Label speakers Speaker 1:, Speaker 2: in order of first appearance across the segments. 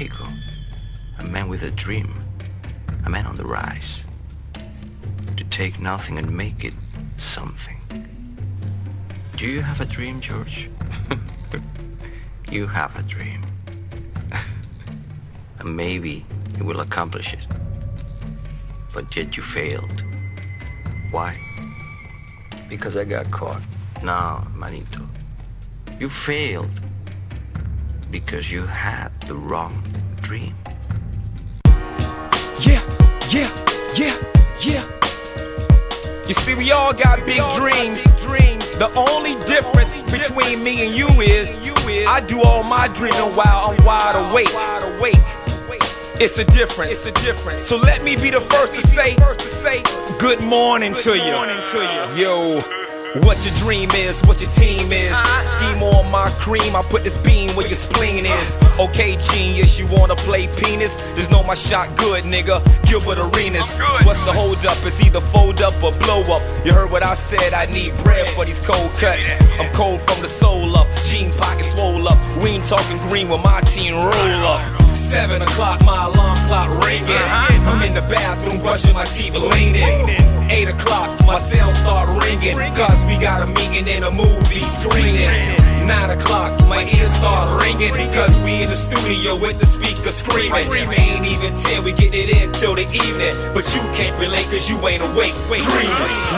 Speaker 1: Ego, a man with a dream, a man on the rise, to take nothing and make it something. Do you have a dream, George? You have a dream. And maybe you will accomplish it. But yet you failed. Why? Because I got caught. No, manito. You failed because you had the wrong dream.
Speaker 2: Yeah. You see, we all got big dreams. The only difference between me and you is I do all my dreaming while I'm wide awake. It's a difference. So let me be the first to say good morning to you. Yo. What your dream is, what your team is. Scheme on my cream, I put this bean where your spleen is. Okay, genius, you wanna play penis? Just know my shot good, nigga. Gilbert Arenas. What's the hold up? It's either fold up or blow up. You heard what I said, I need bread for these cold cuts. I'm cold from the soul up, jean pocket swole up. We ain't talking green when my team roll up. 7 o'clock, my alarm clock ringing. I'm in the bathroom brushing my teeth, leaning. 8 o'clock, my cell start ringing, cause we got a meeting in a movie screening. 9 o'clock, my ears start ringing, because we in the studio with the speaker screaming. Ain't even 10, we get it in till the evening, but you can't relate cause you ain't awake, dreaming.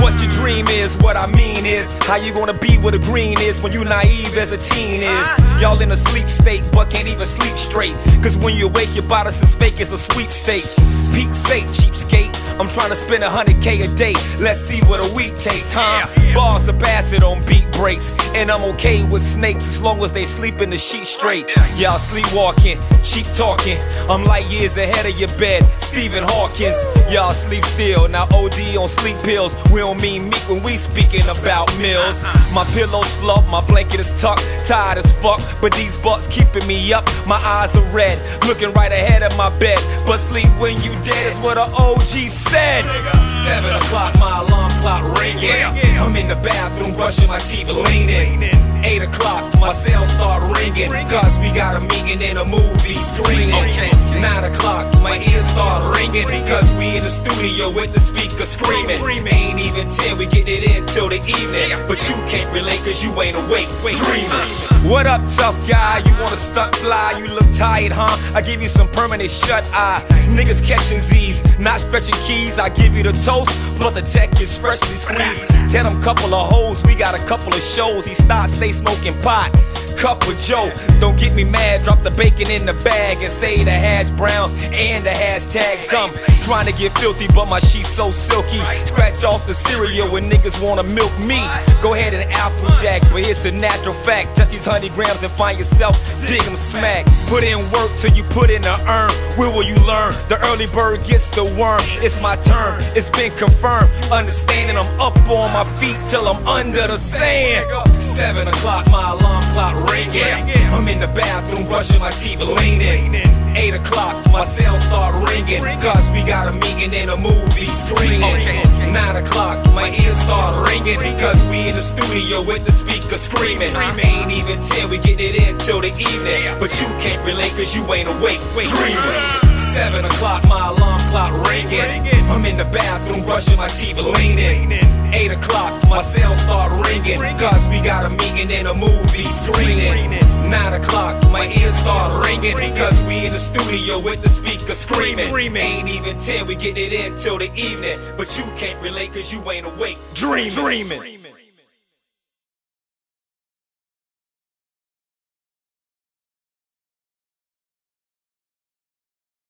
Speaker 2: What your dream is, what I mean is, how you gonna be where the green is when you naive as a teen is. Y'all in a sleep state, but can't even sleep straight, cause when you awake your bodice is fake, it's a sweepstakes. Pete's sake, cheapskate, I'm trying to spend 100K a day, let's see what a week takes, huh? Bars are bastard on beat breaks, and I'm okay with snakes as long as they sleep in the sheet straight. Y'all sleepwalking, cheap talking, I'm light years ahead of your bed, Stephen Hawkins. Y'all sleep still, now OD on sleep pills. We don't mean meat when we speaking about meals. My pillow's fluff, my blanket is tucked, tired as fuck, but these bucks keeping me up. My eyes are red, looking right ahead of my bed, but sleep when you dead is what an OG said. 7 o'clock, my alarm clock ringing. I'm in the bathroom brushing my teeth, leaning. 8 o'clock, my cell start ringing, cause we got a meeting in a movie screening. 9 o'clock, my ears start ringing, because we in the studio with the speaker screaming. Ain't even 10, we get it in till the evening, but you can't relate cause you ain't awake, dreaming. What up, tough guy? You wanna stunt fly? You look tired, huh? I give you some permanent shut eye. Niggas catching Z's, not stretching keys. I give you the toast, plus the tech is freshly squeezed. Tell them couple of hoes, we got a couple of shows. He starts stay smoking pot, cup with Joe. Don't get me mad, drop the bacon in the bag and say the hash browns and the hashtag. Some trying to get filthy, but my sheets so silky. Scratch off the cereal when niggas wanna milk me. Go ahead and Applejack, but here's the natural fact. Touch these 100 grams and find yourself, dig 'em smack. Put in work till you put in the urn. Where will you learn? The early bird gets the worm. It's my turn, it's been confirmed. Understanding I'm up on my feet till I'm under the sand. 7 o'clock, my alarm clock ringing. I'm in the bathroom brushing my teeth, leaning. 8 o'clock, my cell start ringing, cause we got a meeting in a movie screening. 9 o'clock, my ears start ringing, because we in the studio with the speaker screaming. Ain't even 10, we get it in till the evening, but you can't relate cause you ain't awake, dreaming. 7 o'clock, my alarm clock ringing. I'm in the bathroom brushing my teeth, leaning. 8 o'clock, my cell start ringing, cause we got a meeting in a movie screening. 9 o'clock, my ears start ringing, because we in the studio with the speaker screaming. Ain't even 10, we get it in till the evening, but you can't relate cause you ain't awake, dreaming.